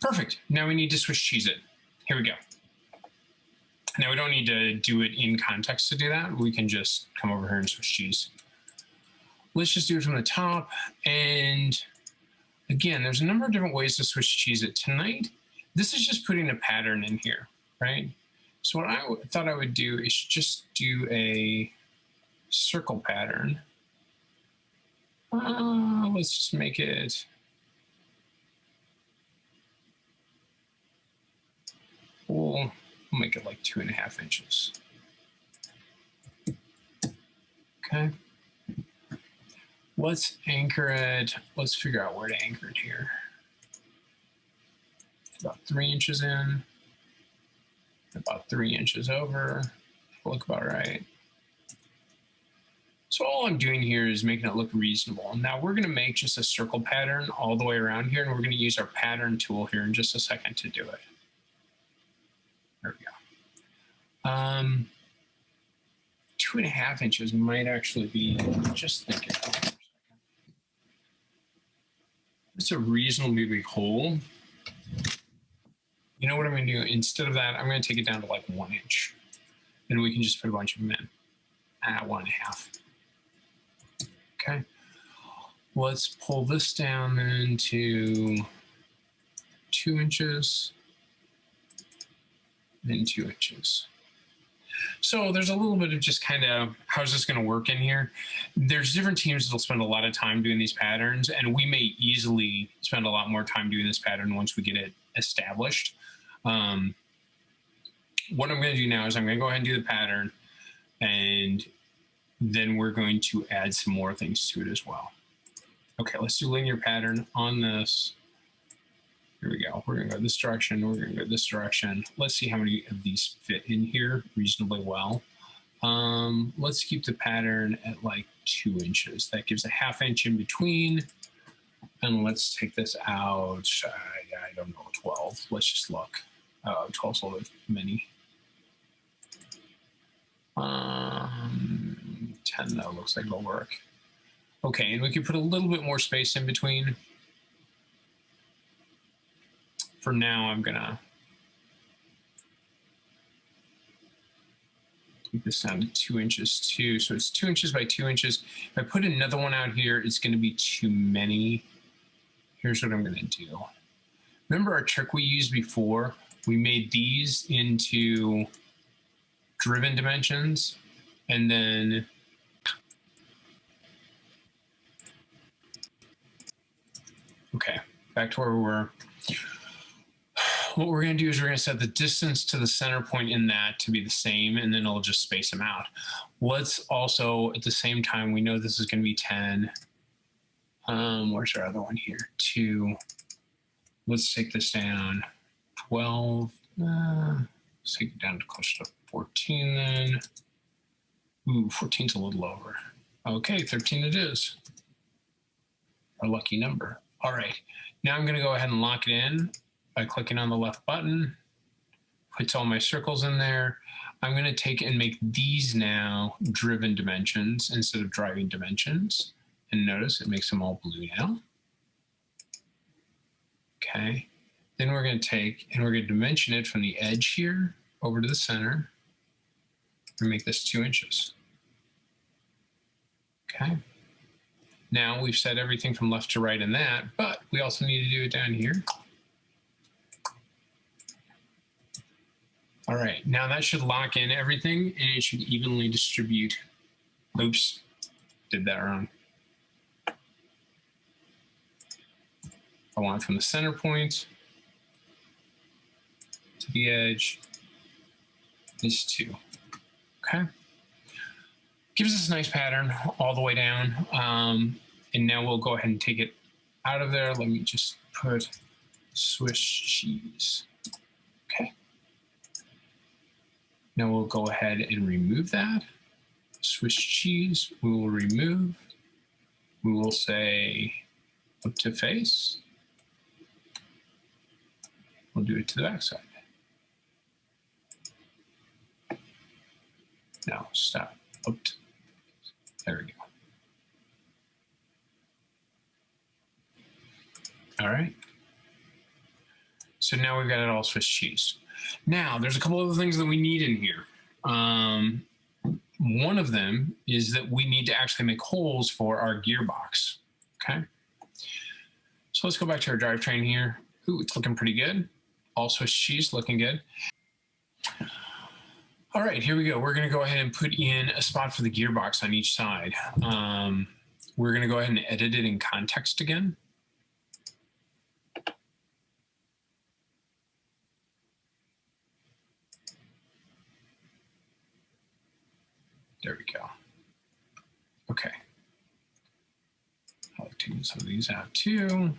Perfect. Now we need to Swiss cheese it. Here we go. Now we don't need to do it in context to do that. We can just come over here and Swiss cheese. Let's just do it from the top. And again, there's a number of different ways to Swiss cheese it. Tonight, this is just putting a pattern in here, right? So what I thought I would do is just do a circle pattern. Let's just make it, we'll make it like 2.5 inches. Okay. Let's anchor it. Let's figure out where to anchor it here. About 3 inches in, about 3 inches over. Look about right. So all I'm doing here is making it look reasonable. Now we're going to make just a circle pattern all the way around here, and we're going to use our pattern tool here in just a second to do it. There we go. 2.5 inches might actually be, just thinking about it for a second. It's a reasonably big hole. You know what I'm going to do? Instead of that, I'm going to take it down to like 1 inch. And we can just put a bunch of them in at 1.5. Okay. Let's pull this down then to 2 inches, then 2 inches. So there's a little bit of just kind of, how's this going to work in here? There's different teams that'll spend a lot of time doing these patterns, and we may easily spend a lot more time doing this pattern once we get it established. What I'm going to do now is I'm going to go ahead and do the pattern, and then we're going to add some more things to it as well. Okay, let's do linear pattern on this. Here we go. We're going to go this direction. We're going to go this direction. Let's see how many of these fit in here reasonably well. Let's keep the pattern at like 2 inches. That gives a 1/2 inch in between. And let's take this out. I don't know, 12. Let's just look. 12 is a little bit many. 10 though looks like it'll work. Okay, and we can put a little bit more space in between. For now, I'm gonna keep this down to 2 inches too. So it's 2 inches by 2 inches. If I put another one out here, it's gonna be too many. Here's what I'm gonna do. Remember our trick we used before? We made these into driven dimensions, and then okay, back to where we were. What we're going to do is we're going to set the distance to the center point in that to be the same, and then it'll just space them out. Let's also, at the same time, we know this is going to be 10. Where's our other one here? 2. Let's take this down. 12. Let's take it down to close to 14 then. Ooh, 14's a little over. Okay, 13 it is. Our lucky number. All right, now I'm going to go ahead and lock it in by clicking on the left button. Puts all my circles in there. I'm going to take and make these now driven dimensions instead of driving dimensions. And notice it makes them all blue now. Okay. Then we're going to take and we're going to dimension it from the edge here over to the center and make this 2 inches. Okay. Now we've set everything from left to right in that, but we also need to do it down here. All right, now that should lock in everything and it should evenly distribute. Oops, did that wrong. I want it from the center point to the edge, is 2, okay? Gives us a nice pattern all the way down. And now we'll go ahead and take it out of there. Let me just put Swiss cheese. Okay. Now we'll go ahead and remove that. Swiss cheese, we will remove. We will say up to face. We'll do it to the back side. Now stop. Up to, there we go. All right. So now we've got it all Swiss cheese. Now there's a couple other things that we need in here. One of them is that we need to actually make holes for our gearbox. Okay. So let's go back to our drivetrain here. Ooh, it's looking pretty good. All Swiss cheese, looking good. All right, here we go. We're going to go ahead and put in a spot for the gearbox on each side. We're going to go ahead and edit it in context again. There we go. Okay. I'll take some of these out too.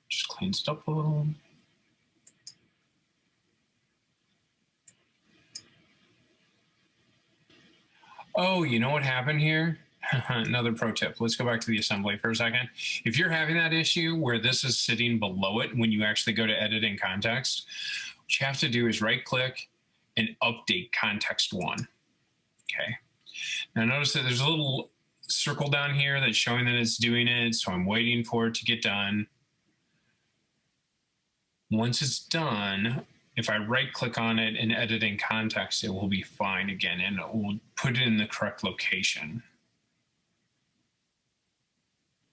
Just cleans it up a little. Oh, you know what happened here? Another pro tip. Let's go back to the assembly for a second. If you're having that issue where this is sitting below it when you actually go to edit in context, what you have to do is right click and update context one. Okay. Now notice that there's a little circle down here that's showing that it's doing it. So I'm waiting for it to get done. Once it's done, if I right click on it and edit in context, it will be fine again and it will put it in the correct location.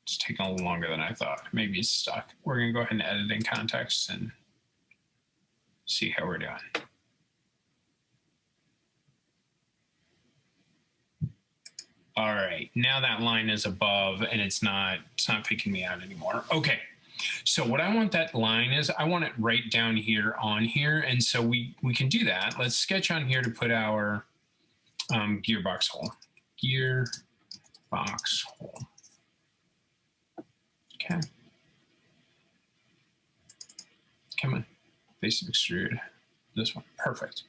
It's taking a little longer than I thought. Maybe it's stuck. We're going to go ahead and edit in context and see how we're doing. All right, now that line is above and it's not faking me out anymore. Okay, so what I want that line is, I want it right down here on here. And so we can do that. Let's sketch on here to put our gearbox hole. Gearbox hole. Okay. Come on, basic extrude. This one, perfect.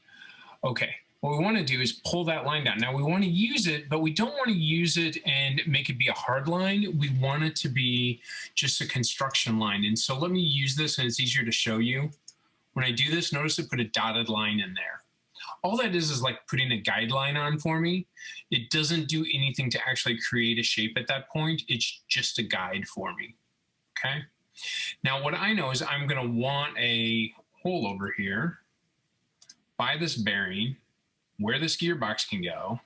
Okay. What we want to do is pull that line down. Now we want to use it, but we don't want to use it and make it be a hard line. We want it to be just a construction line. And so let me use this and it's easier to show you. When I do this, notice I put a dotted line in there. All that is like putting a guideline on for me. It doesn't do anything to actually create a shape at that point. It's just a guide for me, okay? Now what I know is I'm gonna want a hole over here by this bearing, where this gearbox can go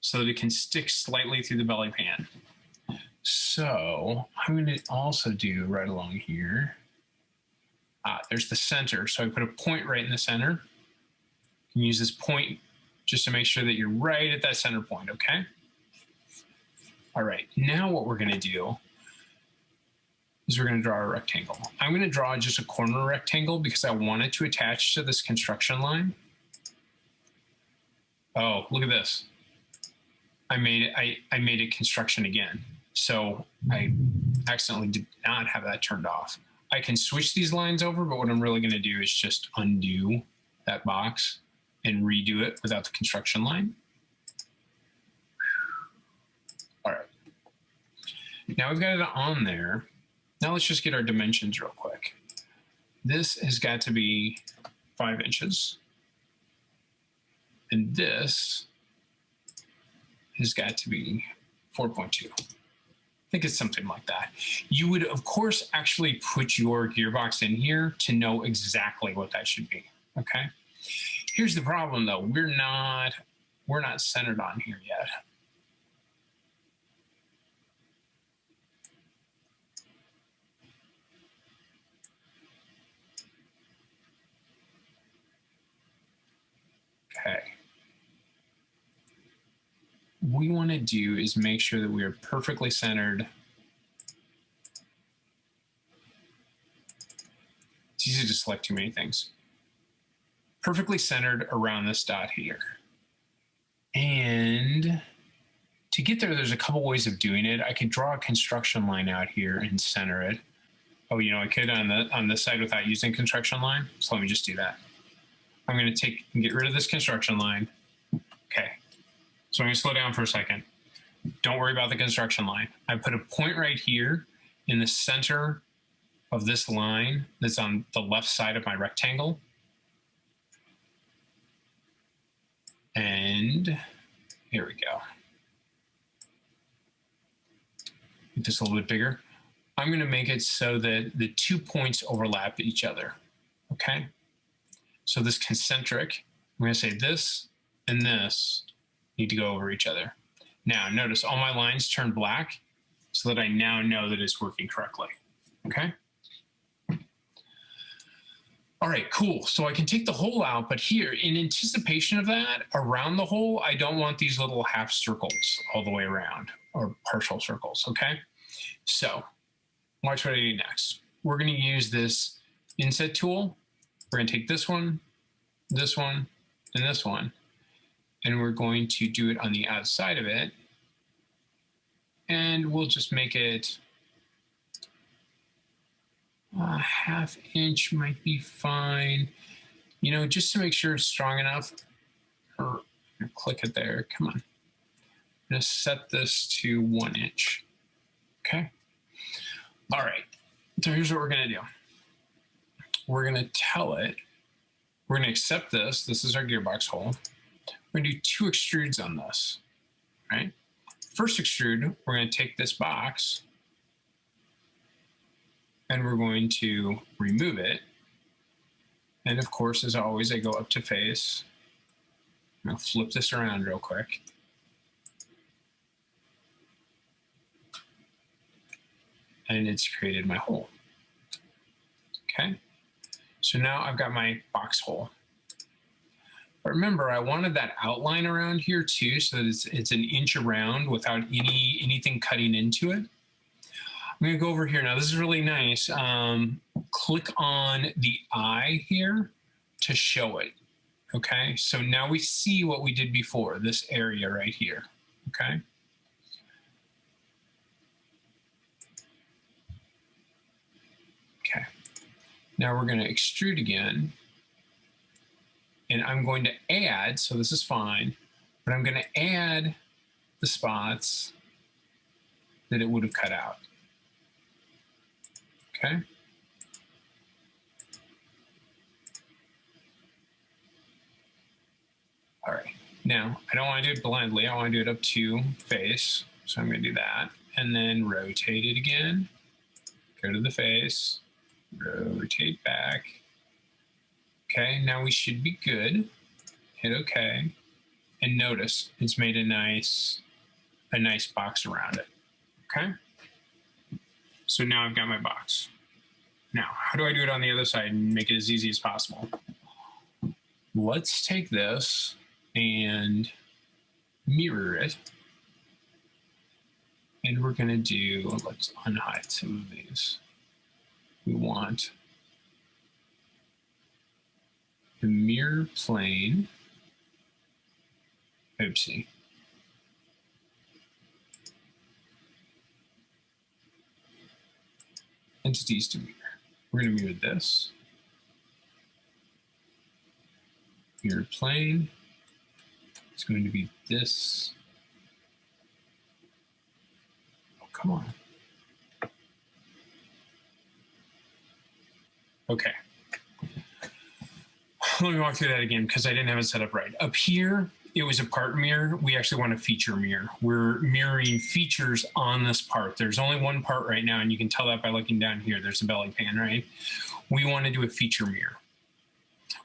so that it can stick slightly through the belly pan. So I'm going to also do right along here. There's the center. So I put a point right in the center. You can use this point just to make sure that you're right at that center point, okay? All right, now what we're going to do is we're going to draw a rectangle. I'm going to draw just a corner rectangle because I want it to attach to this construction line. Oh, look at this. I made it construction again. So I accidentally did not have that turned off. I can switch these lines over, but what I'm really going to do is just undo that box and redo it without the construction line. All right. Now we've got it on there. Now let's just get our dimensions real quick. This has got to be 5 inches. And this has got to be 4.2. I think it's something like that. You would, of course, actually put your gearbox in here to know exactly what that should be, okay? Here's the problem, though. We're not centered on here yet. Okay. What we want to do is make sure that we are perfectly centered. It's easy to select too many things. Perfectly centered around this dot here. And to get there, there's a couple ways of doing it. I could draw a construction line out here and center it. Oh, you know, I could on this side without using construction line. So let me just do that. I'm going to take and get rid of this construction line. Okay. So I'm going to slow down for a second. Don't worry about the construction line. I put a point right here in the center of this line that's on the left side of my rectangle. And here we go. Make this a little bit bigger. I'm going to make it so that the 2 points overlap each other. Okay. So this concentric, I'm going to say this and this need to go over each other. Now notice all my lines turn black so that I now know that it's working correctly. Okay. All right, cool. So I can take the hole out, but here in anticipation of that, around the hole, I don't want these little half circles all the way around, or partial circles, okay? So watch what I do next. We're gonna use this inset tool. We're gonna take this one, and this one, and we're going to do it on the outside of it. And we'll just make it a ½ inch might be fine. You know, just to make sure it's strong enough, or click it there, come on. I'm gonna set this to 1 inch, okay? All right, so here's what we're gonna do. We're gonna tell it, we're gonna accept this is our gearbox hole. We're gonna do 2 extrudes on this, right? First extrude, we're gonna take this box and we're going to remove it. And of course, as always, I go up to face. I'll flip this around real quick. And it's created my hole. Okay, so now I've got my box hole. But remember, I wanted that outline around here too, so that it's 1 inch around without anything cutting into it. I'm gonna go over here now. This is really nice. Click on the eye here to show it. Okay, so now we see what we did before, this area right here. Okay. Okay. Now we're going to extrude again. And I'm going to add, so this is fine, but I'm going to add the spots that it would have cut out. Okay. All right. Now, I don't want to do it blindly. I want to do it up to face. So I'm going to do that. And then rotate it again. Go to the face. Rotate back. Okay, now we should be good. Hit OK. And notice it's made a nice box around it. Okay? So now I've got my box. Now, how do I do it on the other side and make it as easy as possible? Let's take this and mirror it. And we're going to do, let's unhide some of these. We want the mirror plane. Oopsie. Entities to mirror. We're going to mirror this. Mirror plane. It's going to be this. Oh, come on. Okay. Let me walk through that again because I didn't have it set up right. Up here, it was a part mirror. We actually want a feature mirror. We're mirroring features on this part. There's only one part right now, and you can tell that by looking down here. There's a belly pan, right? We want to do a feature mirror.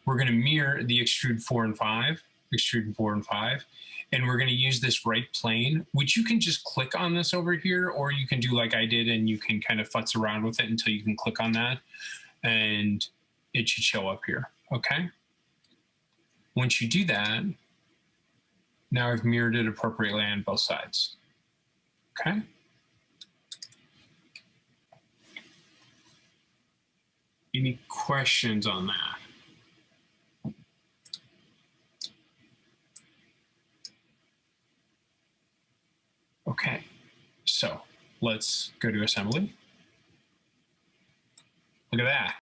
We're going to mirror the extrude 4 and 5, extrude 4 and 5, and we're going to use this right plane, which you can just click on this over here, or you can do like I did, and you can kind of futz around with it until you can click on that, and it should show up here, okay? Once you do that, now I've mirrored it appropriately on both sides, okay? Any questions on that? Okay, so let's go to assembly. Look at that.